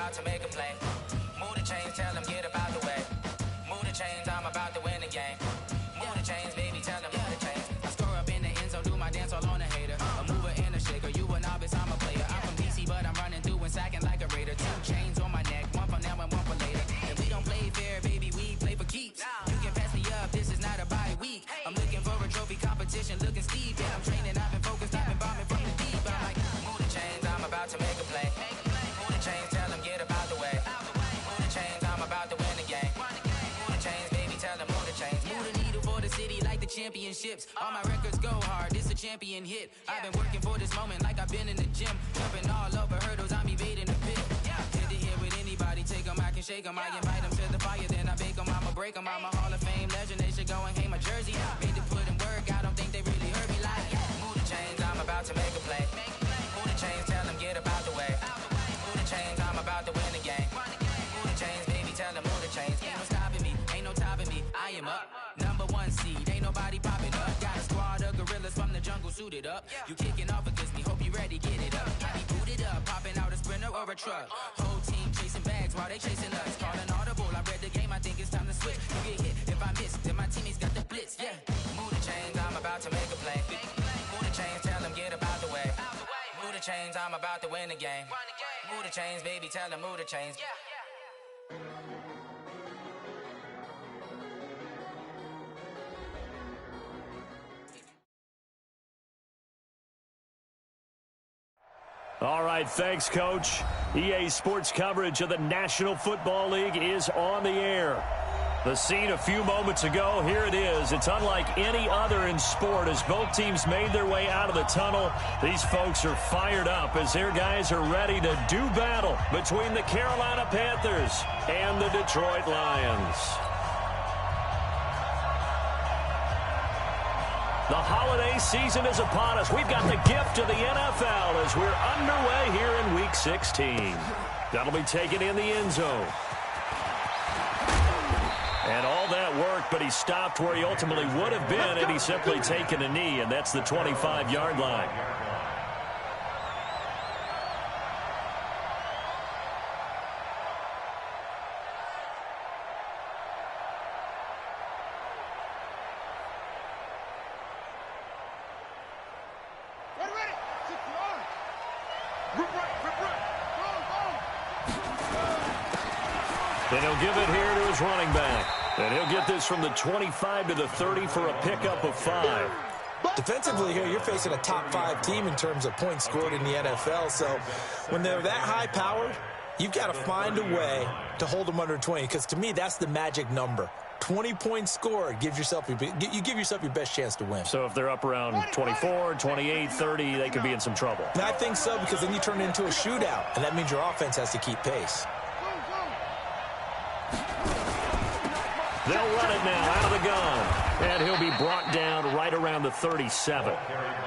about to make a play. Move the chains, tell them get about the way. Move the chains, I'm about to win the game. Move the chains, baby, tell them move the chains. I score up in the end zone, do my dance all on a hater. A mover and a shaker, you a novice, I'm a player. I'm from DC, but I'm running through and sacking like a raider. 2 chains on my neck, one for now and one for later. And we don't play fair, baby, we play for keeps. You can pass me up, this is not a bye week. I'm looking for a trophy competition, looking steep. Yeah, I'm training, I've been focused, I've been bombing from the deep. I'm like, move the chains, I'm about to make a play. Move the chains, tell them get about the way. Move the chains, I'm about to win the game. Move the chains, baby, tell them move the chains. Move the needle for the city like the championships. All my records go hard, this a champion hit. I've been working for this moment like I've been in the gym. Jumping all over hurdles, I'm evading the pit. Hit to hit with anybody, take them, I can shake them. I invite them to the fire, then I bake them. I'ma break them, I'm a Hall of Fame legend. They should go and hang my jersey. Made to put in work, I don't think they really heard me like, move the chains, I'm about to make a play. Move the chains, tell them get about the way. Move the chains, I'm about to win the game. Move the chains, baby, tell them move the chains. Ain't no stopping me, ain't no topping me. I am up, #1 seed, ain't nobody popping up. Got a squad of gorillas from the jungle suited up. You kicking off against me, hope you ready, get it up. I be booted up, popping out a sprinter or a truck. Whole team chasing bags while they chasing us. Calling audible, I read the game, I think it's time to switch. You get hit, if I miss, then my teammates got the blitz, yeah. Move the chains, I'm about to make a play. Move the chains, tell them get about the way. Move the chains, I'm about to win the game. Move the chains, baby, tell them move the chains. All right, thanks, Coach. EA Sports coverage of the National Football League is on the air. The scene a few moments ago, here it is. It's unlike any other in sport as both teams made their way out of the tunnel. These folks are fired up as their guys are ready to do battle between the Carolina Panthers and the Detroit Lions. The holiday season is upon us. We've got the gift of the NFL as we're underway here in Week 16. That'll be taken in the end zone. And all that work, but he stopped where he ultimately would have been had he simply taken a knee, and that's the 25-yard line. And he'll give it here to his running back. And he'll get this from the 25 to the 30 for a pickup of 5. Defensively here, you're facing a top 5 team in terms of points scored in the NFL. So when they're that high-powered, you've got to find a way to hold them under 20. Because to me, that's the magic number. 20 points scored, you give yourself your best chance to win. So if they're up around 24, 28, 30, they could be in some trouble. And I think so, because then you turn it into a shootout, and that means your offense has to keep pace. They'll run it now out of the gun. And he'll be brought down right around the 37.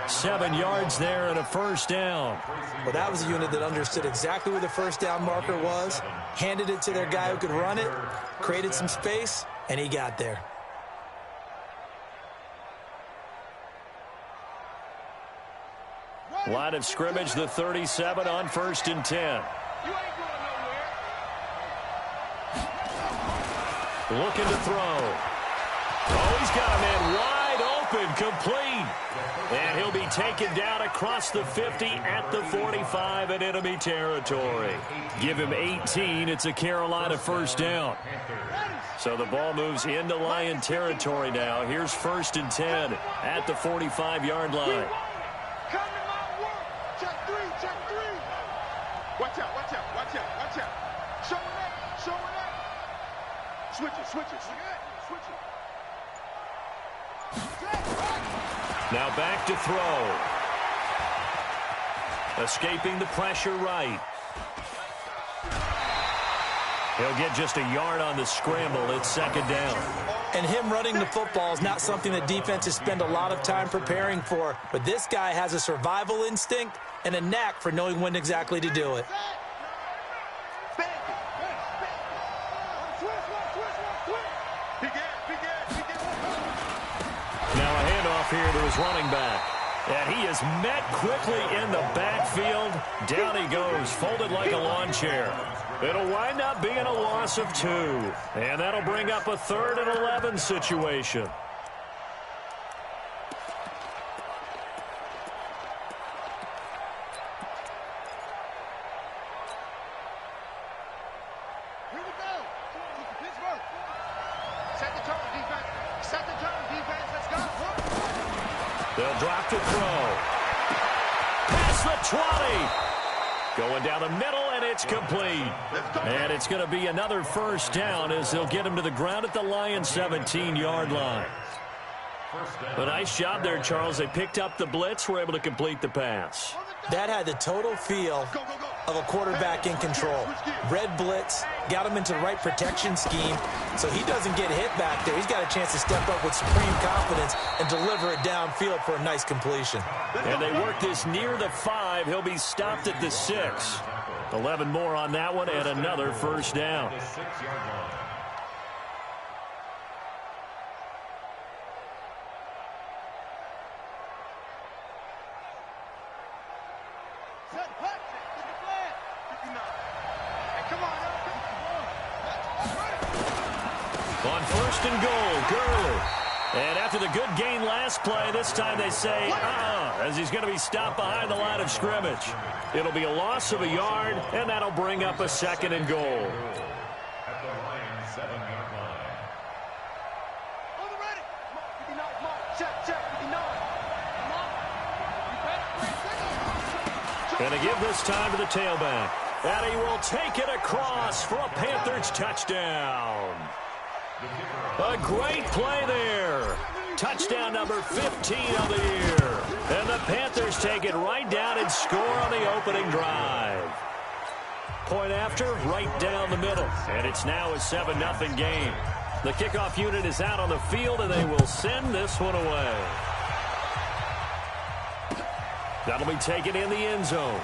7 yards there and a first down. Well, that was a unit that understood exactly where the first down marker was, handed it to their guy who could run it, created some space, and he got there. Line of scrimmage, the 37 on 1st and 10. Looking to throw. Oh, he's got a man wide open, complete. And he'll be taken down across the 50 at the 45 in enemy territory. Give him 18. It's a Carolina first down. So the ball moves into Lion territory now. Here's 1st and 10 at the 45-yard line. Come to my work. Check 3, check 3. Watch out, watch out, watch out, watch out. Show it up, show it up. Switch it, switch it, switch it. Now back to throw. Escaping the pressure right. He'll get just a yard on the scramble. It's 2nd down. And him running the football is not something that defenses spend a lot of time preparing for. But this guy has a survival instinct and a knack for knowing when exactly to do it. Now a handoff here to his running back. And he is met quickly in the backfield. Down he goes, folded like a lawn chair. It'll wind up being a loss of 2. And that'll bring up a 3rd and 11 situation. Here we go. Pittsburgh. Set the tone, defense. Set the tone, defense. Let's go. They'll drop to throw. Past the 20. Going down the middle, and it's complete. And it's going to be another first down as they'll get him to the ground at the Lions' 17-yard line. A nice job there, Charles. They picked up the blitz, were able to complete the pass. That had the total feel of a quarterback in control. Red blitz, got him into the right protection scheme, so he doesn't get hit back there. He's got a chance to step up with supreme confidence and deliver it downfield for a nice completion. And they work this near the 5. He'll be stopped at the 6. 11 more on that one and another first down. On 1st and goal, Gurley. And after the good gain last play, this time they say, as he's going to be stopped behind the line of scrimmage. It'll be a loss of a yard, and that'll bring up a 2nd and goal. At the Lions' 7-yard line. On the ready. Come on, 59. Come on. Check, 59. Come on. And they give this time to the tailback. And he will take it across for a Panthers touchdown. A great play there. Touchdown number 15 of the year. And the Panthers take it right down and score on the opening drive. Point after, right down the middle. And it's now a 7-0 game. The kickoff unit is out on the field, and they will send this one away. That'll be taken in the end zone.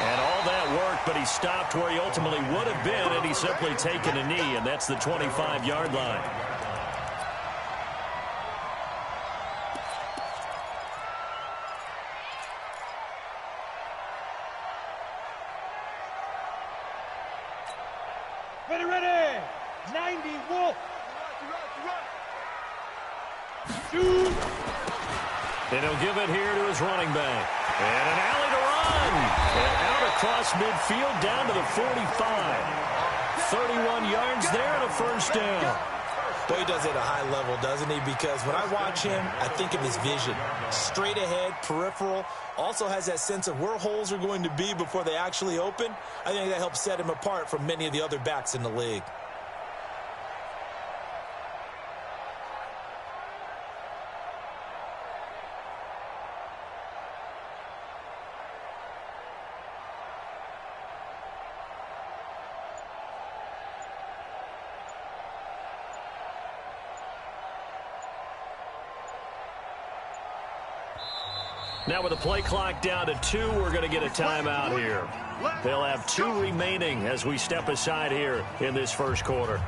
And all that work, but he stopped where he ultimately would have been, and he's simply taken a knee, and that's the 25-yard line. Ready. 90, Wolf. Shoot. And he'll give it here to his running back. And an alley to run. And out across midfield down to the 45. 31 yards there and a first down. Boy, he does it at a high level, doesn't he? Because when I watch him, I think of his vision. Straight ahead, peripheral. Also has that sense of where holes are going to be before they actually open. I think that helps set him apart from many of the other backs in the league. Now with the play clock down to 2, we're going to get a timeout here. They'll have 2 remaining as we step aside here in this first quarter.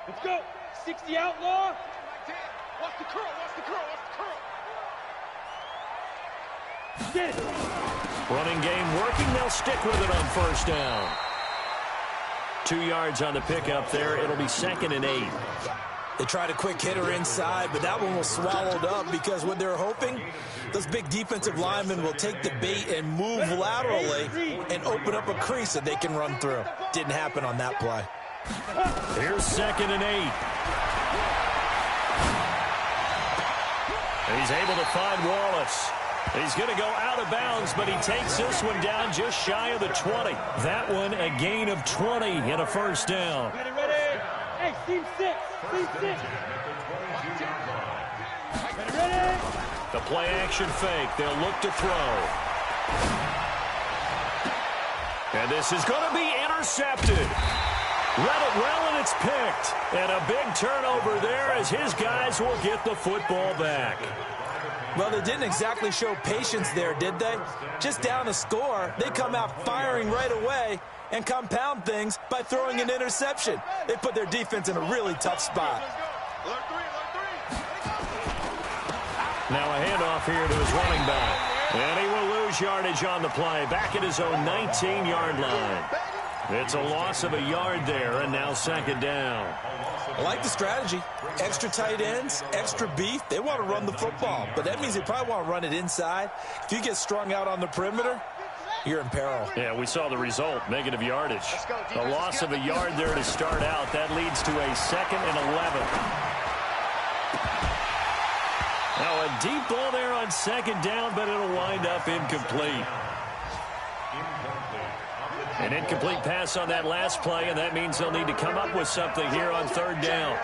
Let's go. 60 outlaw. Watch the curl. Get it. Running game working. They'll stick with it on first down. 2 yards on the pickup there. It'll be 2nd and 8. They tried a quick hitter inside, but that one was swallowed up because what they're hoping, those big defensive linemen will take the bait and move laterally and open up a crease that they can run through. Didn't happen on that play. Here's 2nd and 8. He's able to find Wallace. He's going to go out of bounds, but he takes this one down just shy of the 20. That one a gain of 20 and a first down. Ready. Hey, team 6. Ready. The play action fake. They'll look to throw. And this is going to be intercepted. Read it well, and it's picked. And a big turnover there as his guys will get the football back. Well, they didn't exactly show patience there, did they? Just down a score, they come out firing right away and compound things by throwing an interception. They put their defense in a really tough spot. Now a handoff here to his running back. And he will lose yardage on the play. Back at his own 19-yard line. It's a loss of a yard there, and now second down. I like the strategy. Extra tight ends, extra beef. They want to run the football, but that means they probably want to run it inside. If you get strung out on the perimeter, you're in peril. Yeah, we saw the result, negative yardage. A loss of a yard there to start out. That leads to a 2nd and 11. Now a deep ball there on second down, but it'll wind up incomplete. An incomplete pass on that last play, and that means they'll need to come up with something here on third down.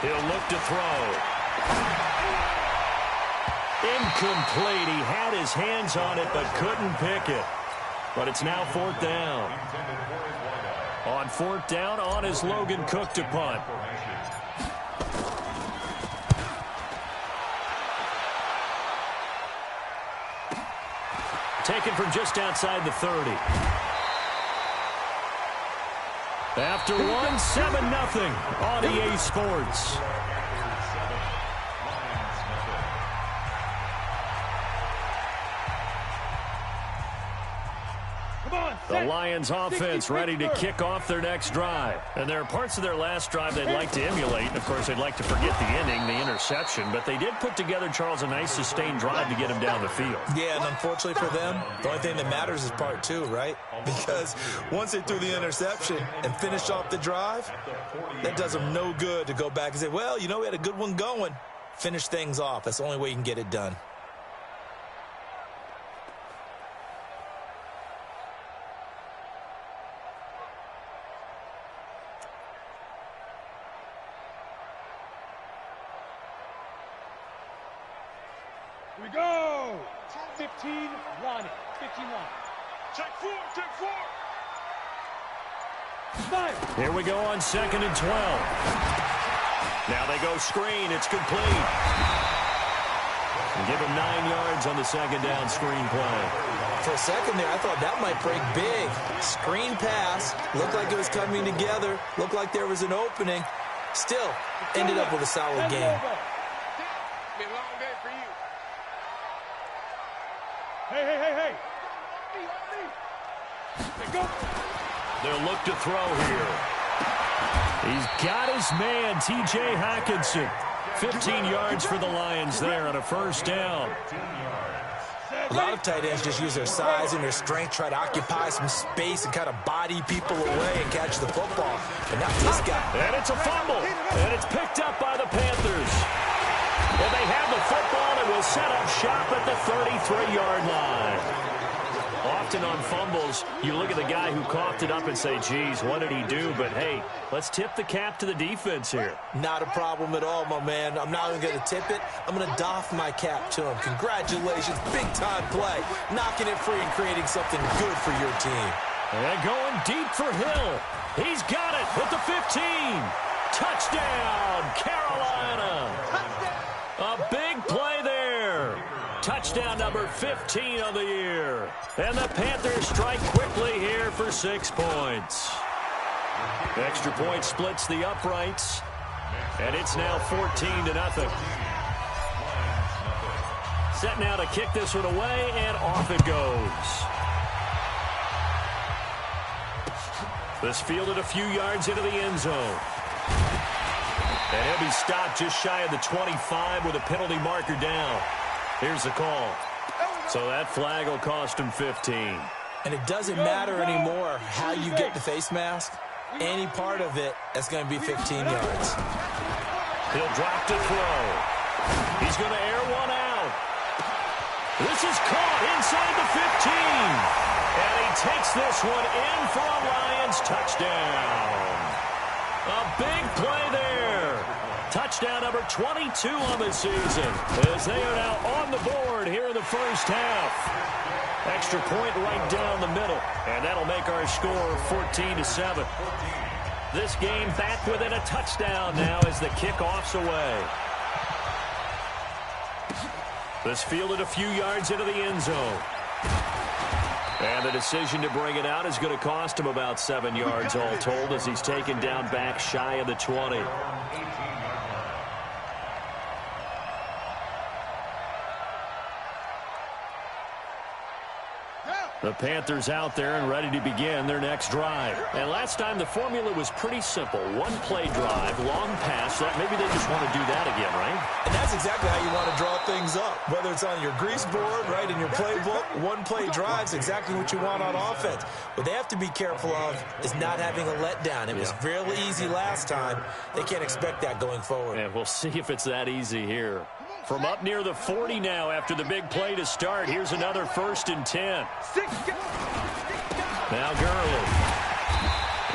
He'll look to throw. Incomplete. He had his hands on it, but couldn't pick it. But it's now fourth down. On fourth down, on is Logan Cook to punt. Taken from just outside the 30. After one, 7-0 on EA Sports. The Lions offense ready to kick off their next drive. And there are parts of their last drive they'd like to emulate. And, of course, they'd like to forget the ending, the interception. But they did put together, Charles, a nice sustained drive to get him down the field. Yeah, and unfortunately for them, the only thing that matters is part two, right? Because once they threw the interception and finished off the drive, that does them no good to go back and say, well, you know, we had a good one going. Finish things off. That's the only way you can get it done. We go! 15 line. 15 line. Check four, check four. Five. Here we go on 2nd and 12. Now they go screen. It's complete. And give him 9 yards on the second down screen play. For a second there, I thought that might break big. Screen pass. Looked like it was coming together. Looked like there was an opening. Still, ended up with a solid game. Been a long day for you. Hey. Go. They'll look to throw here. He's got his man, T.J. Hockenson. 15 yards for the Lions there on a first down. A lot of tight ends just use their size and their strength, try to occupy some space and kind of body people away and catch the football. But not this guy. And it's a fumble. And it's picked up by the Panthers. And they have the football and will set up shop at the 33-yard line. Often on fumbles, you look at the guy who coughed it up and say, geez, what did he do? But, hey, let's tip the cap to the defense here. Not a problem at all, my man. I'm not even going to tip it. I'm going to doff my cap to him. Congratulations. Big-time play. Knocking it free and creating something good for your team. And going deep for Hill. He's got it at the 15. Touchdown, Carolina. A big play there. Touchdown number 15 of the year. And the Panthers strike quickly here for 6 points. Extra point splits the uprights. And it's now 14-0. Set now to kick this one away, and off it goes. This fielded a few yards into the end zone. And he'll be stopped just shy of the 25 with a penalty marker down. Here's the call. So that flag will cost him 15. And it doesn't matter anymore how you get the face mask. Any part of it, that's going to be 15 yards. He'll drop to throw. He's going to air one out. This is caught inside the 15. And he takes this one in for a Lions touchdown. A big play there. Touchdown number 22 on the season as they are now on the board here in the first half. Extra point right down the middle, and that'll make our score 14-7. This game back within a touchdown now as the kickoff's away. This fielded a few yards into the end zone. And the decision to bring it out is going to cost him about 7 yards all told as he's taken down back shy of the 20. The Panthers out there and ready to begin their next drive. And last time the formula was pretty simple. One-play drive, long pass. Maybe they just want to do that again, right? And that's exactly how you want to draw things up. Whether it's on your grease board, right, in your playbook, one-play drive's exactly what you want on offense. What they have to be careful of is not having a letdown. It was really easy last time. They can't expect that going forward. And we'll see if it's that easy here. From up near the 40 now after the big play to start. Here's another 1st and 10. Now Gurley.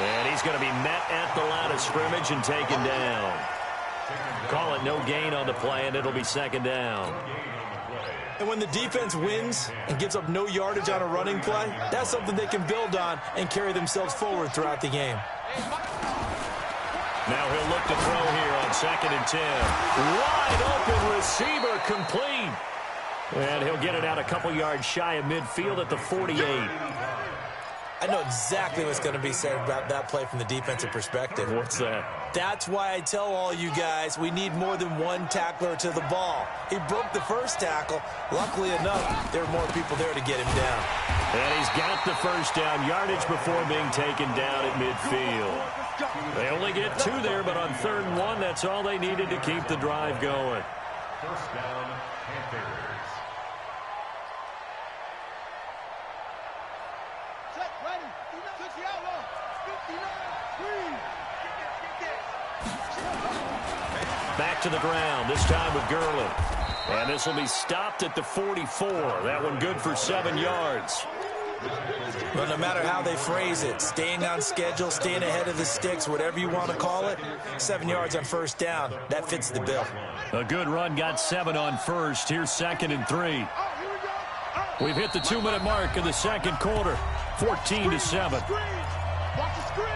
And he's going to be met at the line of scrimmage and taken down. Call it no gain on the play, and it'll be 2nd down. And when the defense wins and gives up no yardage on a running play, that's something they can build on and carry themselves forward throughout the game. Now he'll look to throw here on 2nd and 10. Wide open receiver complete. And he'll get it out a couple yards shy of midfield at the 48. I know exactly what's going to be said about that play from the defensive perspective. What's that? That's why I tell all you guys we need more than one tackler to the ball. He broke the first tackle. Luckily enough, there were more people there to get him down. And he's got the first down yardage before being taken down at midfield. They only get 2 there, but on 3rd and 1, that's all they needed to keep the drive going. First down, Panthers. Back to the ground, this time with Gurley. And this will be stopped at the 44. That one good for 7 yards. Well, no matter how they phrase it, staying on schedule, staying ahead of the sticks, whatever you want to call it, 7 yards on 1st down, that fits the bill. A good run, got 7 on 1st. Here's 2nd and 3. We've hit the 2-minute mark in the 2nd quarter, 14-7. Watch the screen.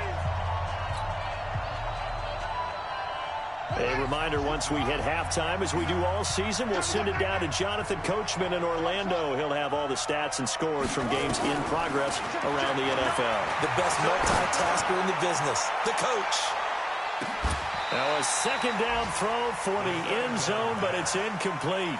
A reminder, once we hit halftime, as we do all season, we'll send it down to Jonathan Coachman in Orlando. He'll have all the stats and scores from games in progress around the NFL. The best multitasker in the business, the coach. Now a 2nd down throw for the end zone, but it's incomplete.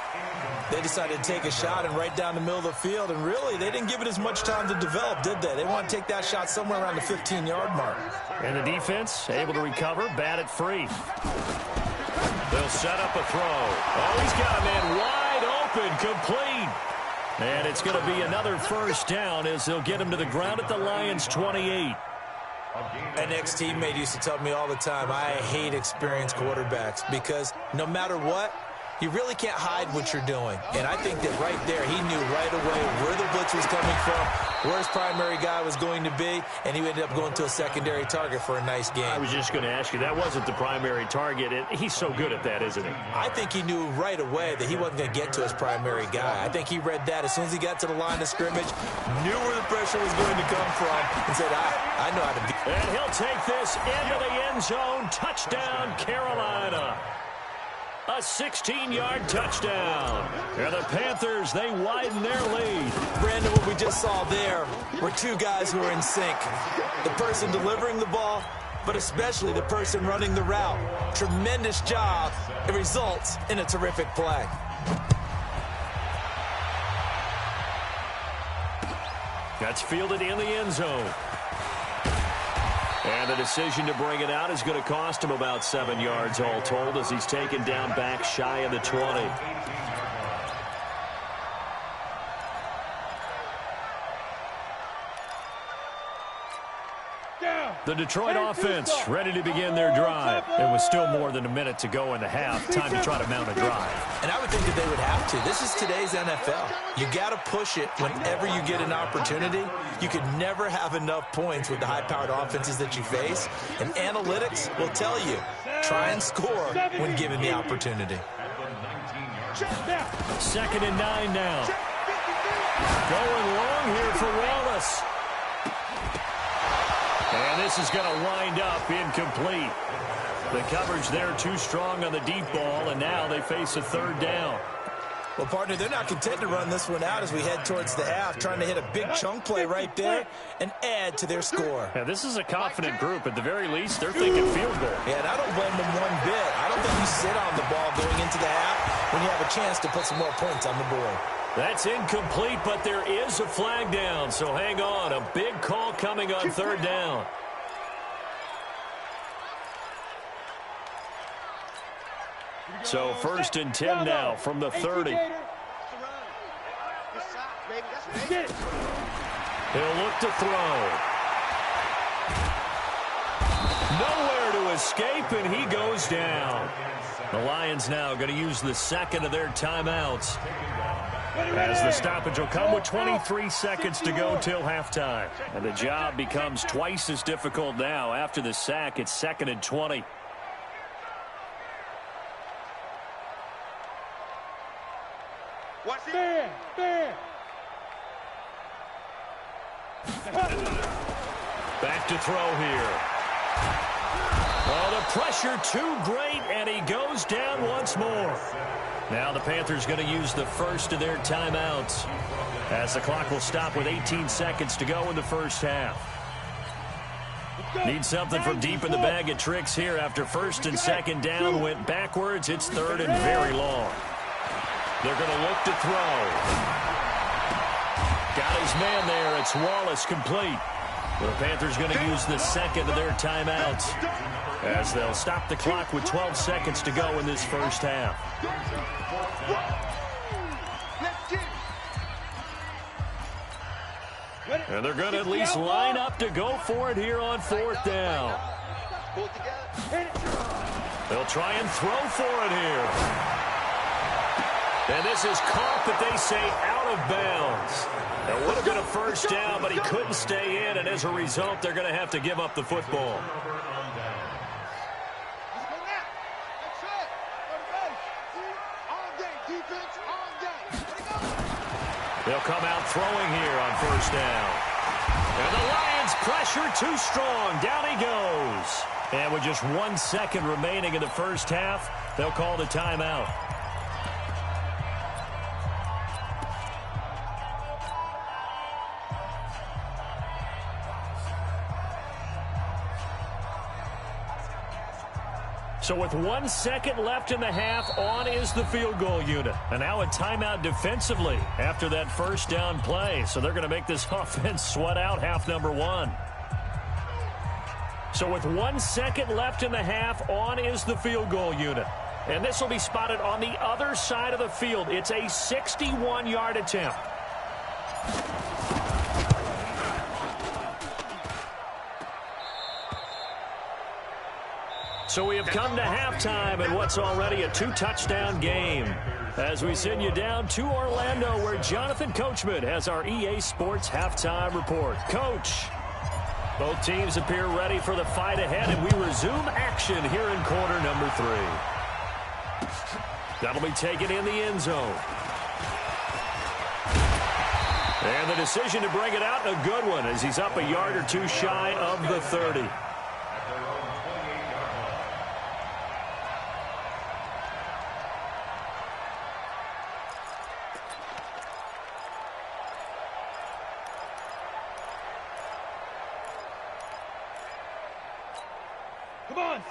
They decided to take a shot and right down the middle of the field, and really, they didn't give it as much time to develop, did they? They want to take that shot somewhere around the 15-yard mark. And the defense able to recover, bat it free. They'll set up a throw. Oh, he's got a man wide open, complete. And it's going to be another 1st down as they'll get him to the ground at the Lions' 28. An ex-teammate used to tell me all the time, I hate experienced quarterbacks because no matter what, you really can't hide what you're doing. And I think that right there, he knew right away where the blitz was coming from, where his primary guy was going to be, and he ended up going to a secondary target for a nice game. I was just going to ask you, that wasn't the primary target. He's so good at that, isn't he? I think he knew right away that he wasn't going to get to his primary guy. I think he read that as soon as he got to the line of scrimmage, knew where the pressure was going to come from, and said, I know how to do it. And he'll take this into the end zone. Touchdown, Carolina. A 16-yard touchdown. And the Panthers, they widen their lead. Brandon, what we just saw there were 2 guys who are in sync. The person delivering the ball, but especially the person running the route. Tremendous job. It results in a terrific play. That's fielded in the end zone. And the decision to bring it out is going to cost him about 7 yards all told as he's taken down back shy of the 20. Down. The Detroit offense ready to begin their drive. It was still more than a minute to go in the half. Time to try to mount a drive. And I would think that they would have to. This is today's NFL. You got to push it whenever you get an opportunity. You could never have enough points with the high-powered offenses that you face. And analytics will tell you, try and score when given the opportunity. 2nd and 9 now. Going long here for Wallace. And this is going to wind up incomplete. The coverage there too strong on the deep ball, and now they face a 3rd down. Well, partner, they're not content to run this one out as we head towards the half, trying to hit a big chunk play right there and add to their score. Yeah, this is a confident group. At the very least, they're thinking field goal. Yeah, and I don't blame them one bit. I don't think you sit on the ball going into the half when you have a chance to put some more points on the board. That's incomplete, but there is a flag down, so hang on. A big call coming on 3rd down. So 1st and 10 now from the 30. He'll look to throw. Nowhere to escape, and he goes down. The Lions now going to use the 2nd of their timeouts, as the stoppage will come with 23 seconds to go till halftime. And the job becomes twice as difficult now. After the sack, it's 2nd and 20. Back to throw here. Oh, the pressure too great, and he goes down once more. Now the Panthers going to use the 1st of their timeouts, as the clock will stop with 18 seconds to go in the 1st half. Need something from deep in the bag of tricks here. After 1st and 2nd down went backwards, it's 3rd and very long. They're going to look to throw. Got his man there. It's Wallace, complete. The Panthers going to use the 2nd of their timeouts, as they'll stop the clock with 12 seconds to go in this 1st half. And they're going to at least line up to go for it here on 4th down. They'll try and throw for it here. And this is caught, but they say out of bounds. It would have been a 1st down, but he couldn't stay in, and as a result, they're going to have to give up the football. They'll come out throwing here on 1st down. And the Lions pressure too strong. Down he goes. And with just 1 second remaining in the 1st half, they'll call the timeout. So with 1 second left in the half, on is the field goal unit. And now a timeout defensively after that 1st down play. So they're going to make this offense sweat out half number 1. So with 1 second left in the half, on is the field goal unit. And this will be spotted on the other side of the field. It's a 61-yard attempt. So we have come to halftime in what's already a 2-touchdown game, as we send you down to Orlando, where Jonathan Coachman has our EA Sports halftime report. Coach, both teams appear ready for the fight ahead, and we resume action here in quarter number 3. That'll be taken in the end zone. And the decision to bring it out, a good one, as he's up a yard or two shy of the 30.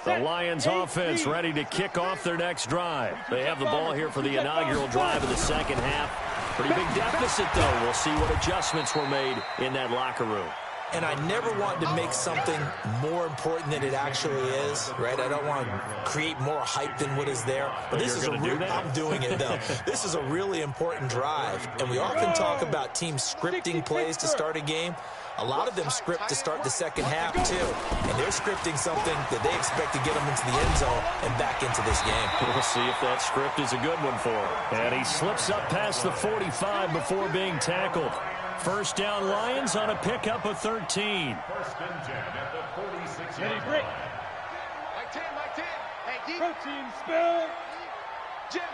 The Lions offense ready to kick off their next drive. They have the ball here for the inaugural drive of the 2nd half. Pretty big deficit, though. We'll see what adjustments were made in that locker room. and I never want to make something more important than it actually is, right? I don't want to create more hype than what is there. But this is I'm doing it, though. This is a really important drive, and we often talk about teams scripting plays to start a game. A lot of them script to start the second half, too. And they're scripting something that they expect to get them into the end zone and back into this game. We'll see if that script is a good one for him. And he slips up past the 45 before being tackled. First down, Lions on a pickup of 13. First and 10 at the 46. Ready, break. Like 10, like 10. Hey, deep. Protein spill. Jim.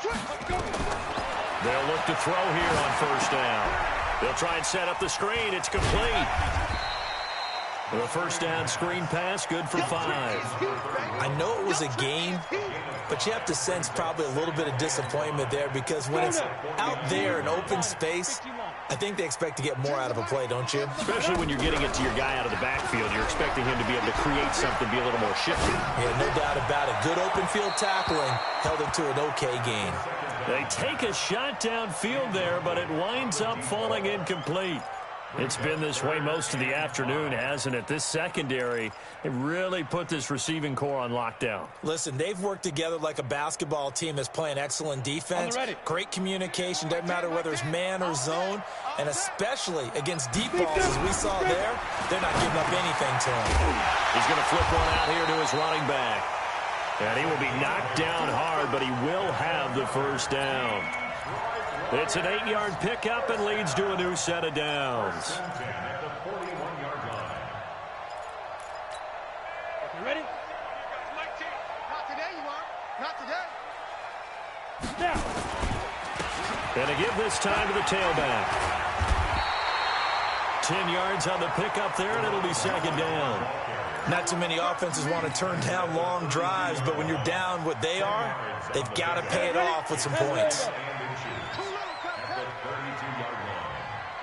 Let's go. They'll look to throw here on first down. They'll try and set up the screen. It's complete. The first down screen pass, good for 5. I know it was a game, but you have to sense probably a little bit of disappointment there because when it's out there in open space, I think they expect to get more out of a play, don't you? Especially when you're getting it to your guy out of the backfield. You're expecting him to be able to create something, be a little more shifty. Yeah, no doubt about it. Good open field tackling held it to an okay gain. They take a shot downfield there, but it winds up falling incomplete. It's been this way most of the afternoon, hasn't it? This secondary, it really put this receiving core on lockdown. Listen, they've worked together like a basketball team that's playing excellent defense. Great communication, doesn't matter whether it's man or zone, and especially against deep balls, as we saw there, they're not giving up anything to him. He's going to flip one out here to his running back. And he will be knocked down hard, but he will have the first down. It's an 8-yard pickup and leads to a new set of downs. You ready? Not today, you are. Not today. Now. And a give this time to the tailback. 10 yards on the pickup there, and it'll be second down. Not too many offenses want to turn down long drives, but when you're down what they are, they've got to pay it off with some points.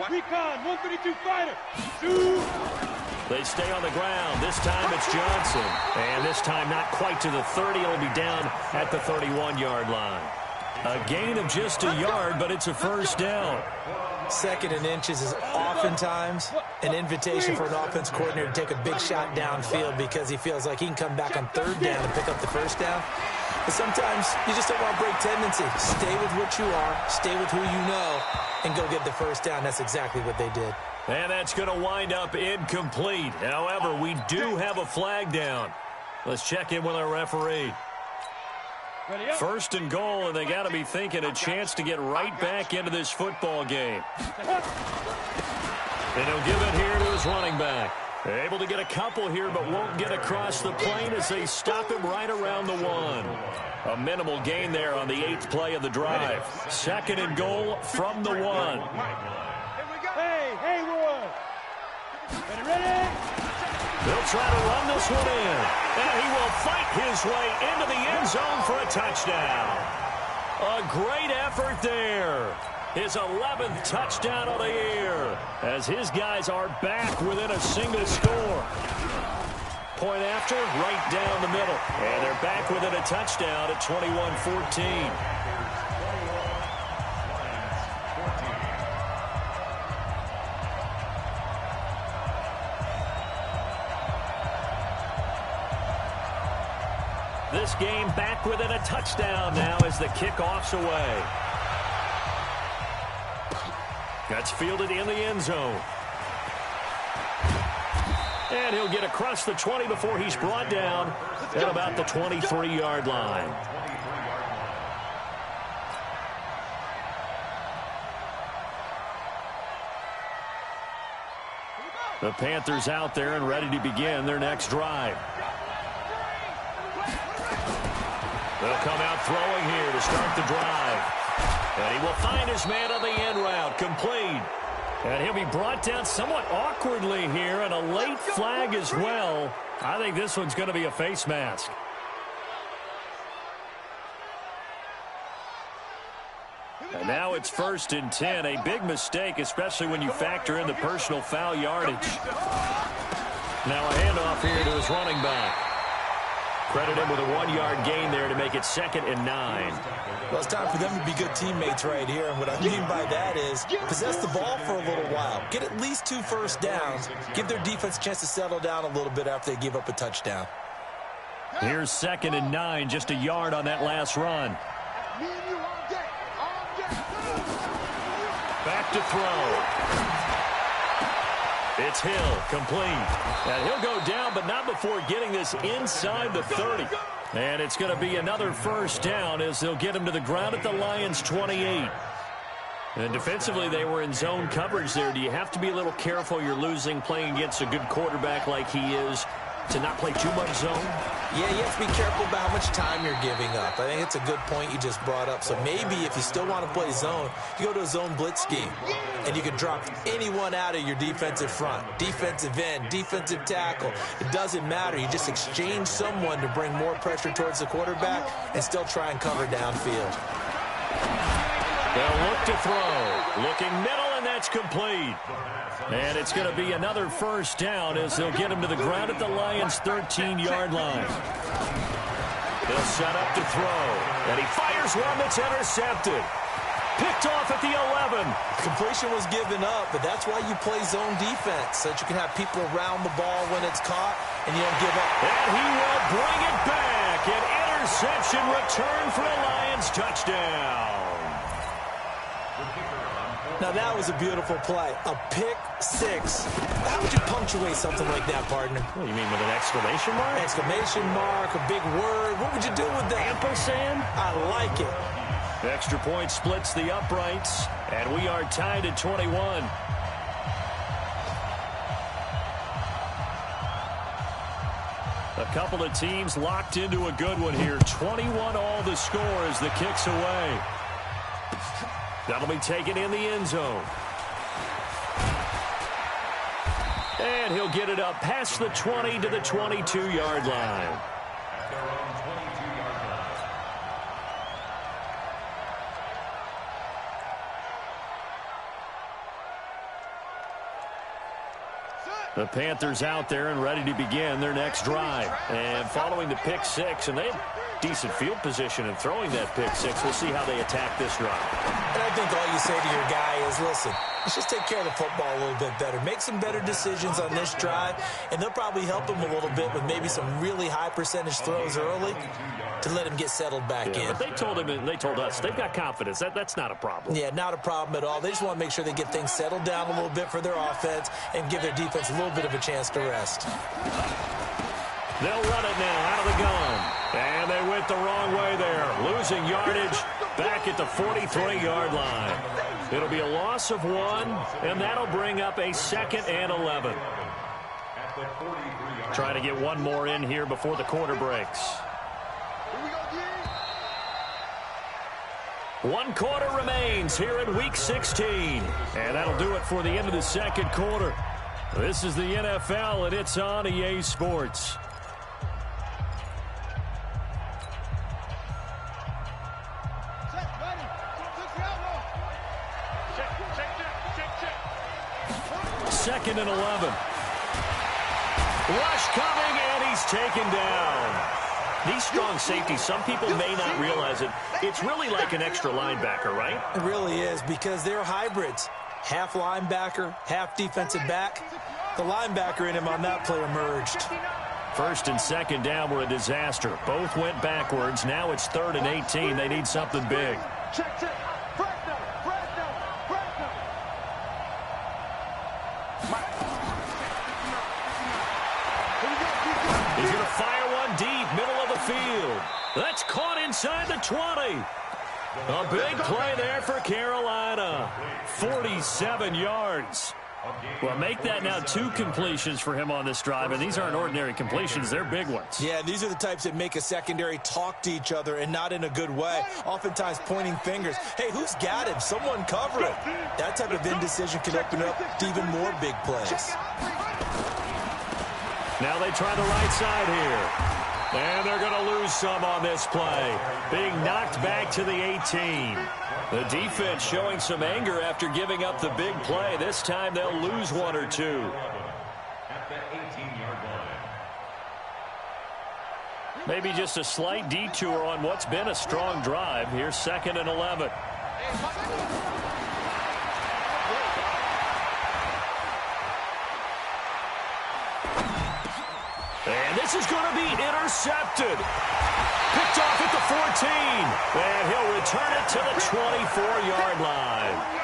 Recon, 132 fighter. They stay on the ground. This time it's Johnson. And this time not quite to the 30. It'll be down at the 31-yard line. A gain of just a yard, but it's a first down. Second and inches is oftentimes an invitation for an offense coordinator to take a big shot downfield because he feels like he can come back on third down and pick up the first down. But sometimes you just don't want to break tendency. Stay with what you are, stay with who you know, and go get the first down. That's exactly what they did. And that's going to wind up incomplete. However, we do have a flag down. Let's check in with our referee. First and goal, and they got to be thinking a chance to get right back into this football game. And he'll give it here to his running back. Able to get a couple here, but won't get across the plane as they stop him right around the 1. A minimal gain there on the 8th play of the drive. Second and goal from the 1. Hey, Roy. Ready? They'll try to run this one in. And he will fight his way into the end zone for a touchdown. A great effort there. His 11th touchdown of the year as his guys are back within a single score. Point after, right down the middle. And they're back within a touchdown at 21-14. This game back within a touchdown now as the kickoff's away. That's fielded in the end zone. And he'll get across the 20 before he's brought down at about the 23-yard line. The Panthers out there and ready to begin their next drive. They'll come out throwing here to start the drive. And he will find his man on the end route, complete. And he'll be brought down somewhat awkwardly here, and a late flag as well. I think this one's going to be a face mask. And now it's 1st and 10. A big mistake, especially when you factor in the personal foul yardage. Now a handoff here to his running back. Credit him with a 1-yard gain there to make it 2nd and 9. Well, it's time for them to be good teammates right here. And what I mean by that is possess the ball for a little while. Get at least 2 first downs. Give their defense a chance to settle down a little bit after they give up a touchdown. Here's 2nd and 9, just a yard on that last run. Back to throw. It's Hill, complete. And he'll go down, but not before getting this inside the 30. And it's going to be another first down as they'll get him to the ground at the Lions' 28. And defensively, they were in zone coverage there. Do you have to be a little careful? You're losing, playing against a good quarterback like he is, to not play too much zone? Yeah, you have to be careful about how much time you're giving up. I think it's a good point you just brought up. So maybe if you still want to play zone, you go to a zone blitz scheme. And you can drop anyone out of your defensive front. Defensive end, defensive tackle. It doesn't matter. You just exchange someone to bring more pressure towards the quarterback and still try and cover downfield. They'll look to throw. Looking middle, and that's complete. And it's going to be another first down as they'll get him to the ground at the Lions' 13-yard line. They'll set up to throw. And he fires one that's intercepted. Picked off at the 11. Completion was given up, but that's why you play zone defense, so that you can have people around the ball when it's caught, and you don't give up. And he will bring it back. An interception return for a Lions touchdown. Now, that was a beautiful play. A pick six. How would you punctuate something like that, partner? What, you mean with an exclamation mark? Exclamation mark, a big word. What would you do with that? Ampersand? I like it. Extra point splits the uprights, and we are tied at 21. A couple of teams locked into a good one here. 21 all the score as the kick's away. That'll be taken in the end zone. And he'll get it up past the 20 to the 22-yard line. The Panthers out there and ready to begin their next drive. And following the pick six, and they have decent field position in throwing that pick six. We'll see how they attack this drive. And I think all you say to your guy is, listen, let's just take care of the football a little bit better. Make some better decisions on this drive, and they'll probably help him a little bit with maybe some really high percentage throws early to let him get settled back in. But they told him, and they told us, they've got confidence. That's not a problem. Yeah, not a problem at all. They just want to make sure they get things settled down a little bit for their offense and give their defense a little bit of a chance to rest. They'll run it now out of the gun. And they went the wrong way there. Losing yardage back at the 43-yard line. It'll be a loss of 1, and that'll bring up a 2nd and 11. Trying to get one more in here before the quarter breaks. 1 quarter remains here in Week 16. And that'll do it for the end of the second quarter. This is the NFL, and it's on EA Sports. Second and 11. Rush coming, and he's taken down. These strong safeties, some people may not realize it. It's really like an extra linebacker, right? It really is, because they're hybrids. Half linebacker, half defensive back. The linebacker in him on that play emerged. First and second down were a disaster. Both went backwards. Now it's 3rd and 18. They need something big. He's going to fire one deep, middle of the field. That's caught inside the 20. A big play there for Carolina. 47 yards. Well, make that now 2 completions for him on this drive, and these aren't ordinary completions. They're big ones. Yeah, these are the types that make a secondary talk to each other and not in a good way. Oftentimes pointing fingers. Hey, who's got him? Someone cover him. That type of indecision can open up to even more big plays. Now they try the right side here. And they're going to lose some on this play. Being knocked back to the 18. The defense showing some anger after giving up the big play. This time they'll lose 1 or 2. Maybe just a slight detour on what's been a strong drive. Here's 2nd and 11. And this is going to be intercepted. Picked off at the 14. And he'll return it to the 24-yard line.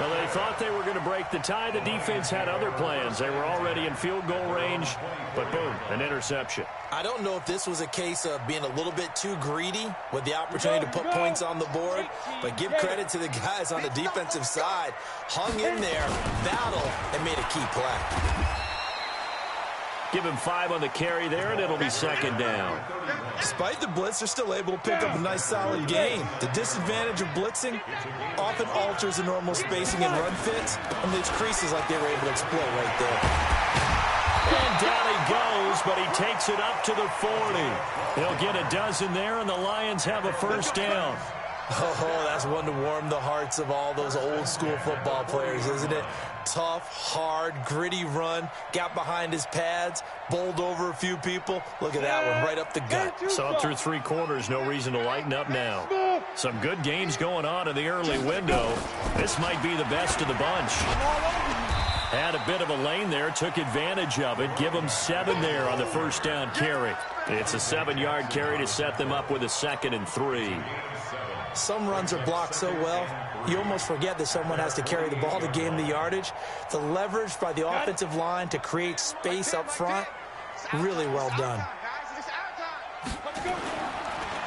Well, they thought they were going to break the tie. The defense had other plans. They were already in field goal range, but boom, an interception. I don't know if this was a case of being a little bit too greedy with the opportunity to put points on the board, but give credit to the guys on the defensive side. Hung in there, battled, and made a key play. Give him 5 on the carry there, and it'll be 2nd down. Despite the blitz, they're still able to pick up a nice, solid gain. The disadvantage of blitzing often alters the normal spacing and run fits, and leaves creases like they were able to exploit right there. And down he goes, but he takes it up to the 40. He'll get a dozen there, and the Lions have a 1st down. Oh, that's one to warm the hearts of all those old-school football players, isn't it? Tough, hard, gritty run, got behind his pads, bowled over a few people. Look at that one, right up the gut. So through 3 quarters, no reason to lighten up now. Some good games going on in the early window. This might be the best of the bunch. Had a bit of a lane there, took advantage of it. Give them 7 there on the 1st down carry. It's a 7-yard carry to set them up with a 2nd and 3. Some runs are blocked so well, you almost forget that someone has to carry the ball to gain the yardage. The leverage by the offensive line to create space up front, really well done.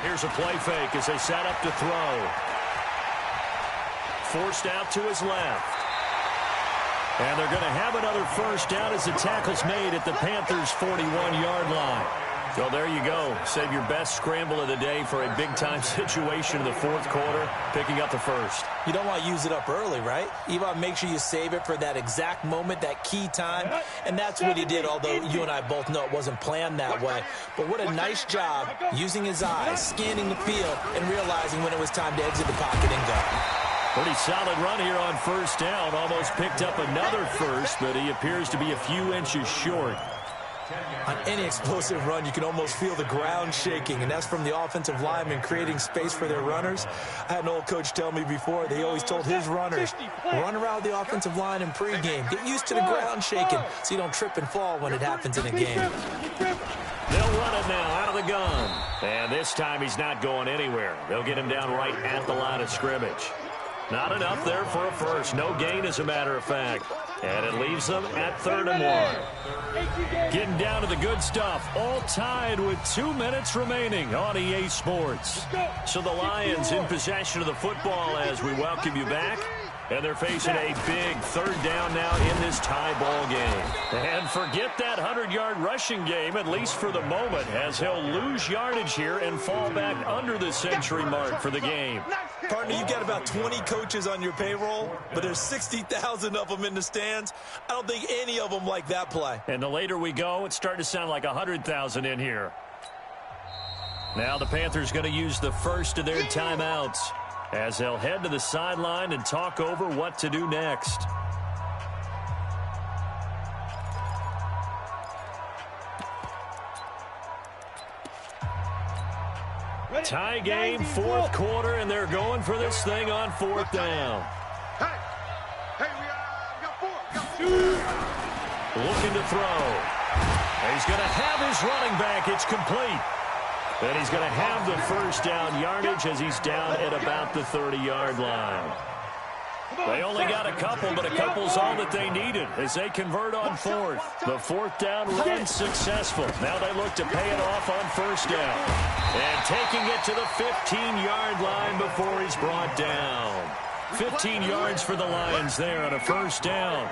Here's a play fake as they set up to throw. Forced out to his left. And they're going to have another 1st down as the tackle's made at the Panthers' 41-yard line. So there you go. Save your best scramble of the day for a big-time situation in the 4th quarter, picking up the 1st. You don't want to use it up early, right? You want to make sure you save it for that exact moment, that key time, and that's what he did, although you and I both know it wasn't planned that way. But what a nice job using his eyes, scanning the field, and realizing when it was time to exit the pocket and go. Pretty solid run here on 1st down. Almost picked up another 1st, but he appears to be a few inches short. On any explosive run, you can almost feel the ground shaking, and that's from the offensive linemen creating space for their runners. I had an old coach tell me before, they always told his runners, run around the offensive line in pregame. Get used to the ground shaking so you don't trip and fall when it happens in a game. They'll run it now out of the gun. And this time he's not going anywhere. They'll get him down right at the line of scrimmage. Not enough there for a 1st. No gain, as a matter of fact. And it leaves them at 3rd and 1. Getting down to the good stuff. All tied with 2 minutes remaining on EA Sports. So the Lions in possession of the football as we welcome you back. And they're facing a big 3rd down now in this tie ball game. And forget that 100-yard rushing game, at least for the moment, as he'll lose yardage here and fall back under the century mark for the game. Partner, you've got about 20 coaches on your payroll, but there's 60,000 of them in the stands. I don't think any of them like that play. And the later we go, it's starting to sound like 100,000 in here. Now the Panthers going to use the 1st of their timeouts as they'll head to the sideline and talk over what to do next. Tie game, 4th quarter, and they're going for this thing on 4th down. We got 4. Looking to throw. He's going to have his running back. It's complete. And he's going to have the 1st down yardage as he's down at about the 30-yard line. They only got a couple, but a couple's all that they needed as they convert on 4th. The 4th down run successful. Now they look to pay it off on 1st down. And taking it to the 15-yard line before he's brought down. 15 yards for the Lions there on a 1st down.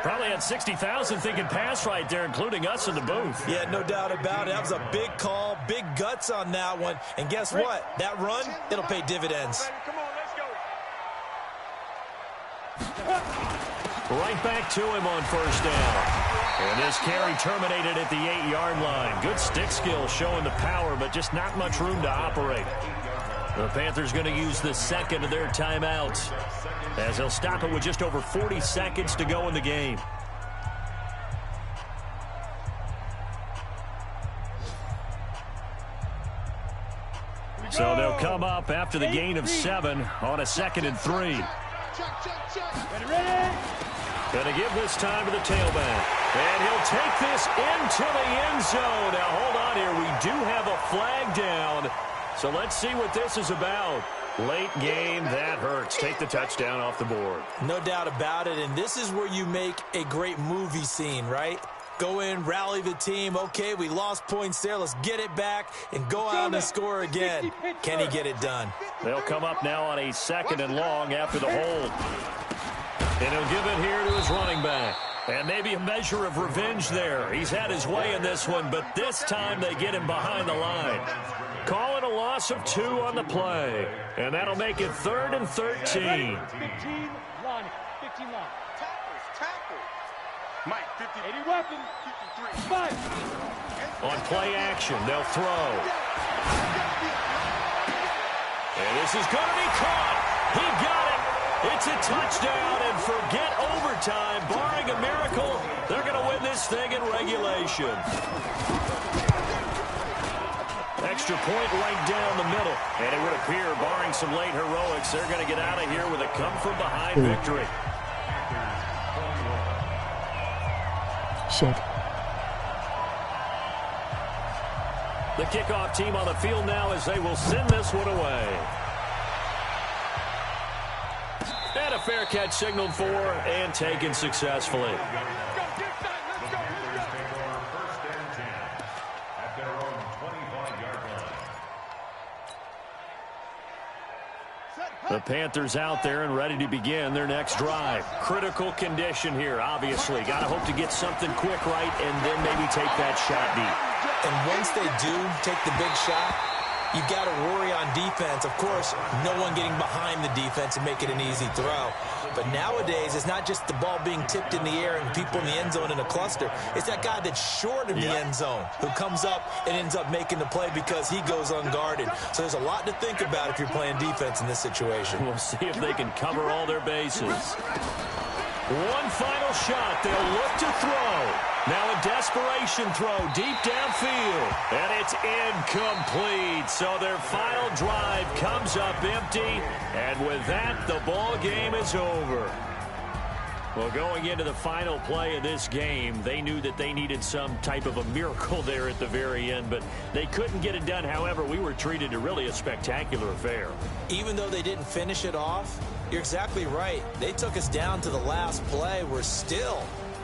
Probably had 60,000 thinking pass right there, including us in the booth. Yeah, no doubt about it. That was a big call, big guts on that one. And guess what? That run, it'll pay dividends. Come on, let's go. Right back to him on 1st down. And this carry terminated at the 8-yard line. Good stick skill showing the power, but just not much room to operate. The Panthers going to use the 2nd of their timeouts as they'll stop it with just over 40 seconds to go in the game. So they'll come up after the gain of 7 on a 2nd and 3. Ready? Going to give this time to the tailback. And he'll take this into the end zone. Now, hold on here. We do have a flag down. So let's see what this is about. Late game, that hurts. Take the touchdown off the board. No doubt about it, and this is where you make a great movie scene, right? Go in, rally the team. Okay, we lost points there. Let's get it back and go out and score again. Can he get it done? They'll come up now on a 2nd and long after the hold. And he'll give it here to his running back. And maybe a measure of revenge there. He's had his way in this one, but this time they get him behind the line. Calling a loss of 2 on the play. And that'll make it 3rd and 13. 15 line. 15 line. Tackles. Mike, 50. 80 weapon. 53. 5. On play action, they'll throw. And this is going to be caught. He got it. It's a touchdown, and forget overtime. Barring a miracle, they're going to win this thing in regulation. Extra point right down the middle. And it would appear, barring some late heroics, they're going to get out of here with a come-from-behind victory. Shit. The kickoff team on the field now as they will send this one away. And a fair catch signaled for and taken successfully. The Panthers out there and ready to begin their next drive. Critical condition here, obviously. Got to hope to get something quick right and then maybe take that shot deep. And once they do take the big shot, you've got to worry on defense. Of course, no one getting behind the defense and make it an easy throw. But nowadays, it's not just the ball being tipped in the air and people in the end zone in a cluster. It's that guy that's short of the end zone who comes up and ends up making the play because he goes unguarded. So there's a lot to think about if you're playing defense in this situation. We'll see if they can cover all their bases. One final shot. They'll look to throw. Now a desperation throw deep downfield. And it's incomplete. So their final drive comes up empty. And with that, the ball game is over. Well, going into the final play of this game, they knew that they needed some type of a miracle there at the very end, but they couldn't get it done. However, we were treated to really a spectacular affair. Even though they didn't finish it off, you're exactly right. They took us down to the last play. We're still,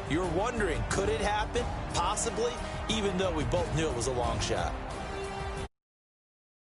you're wondering, could it happen? Possibly, even though we both knew it was a long shot.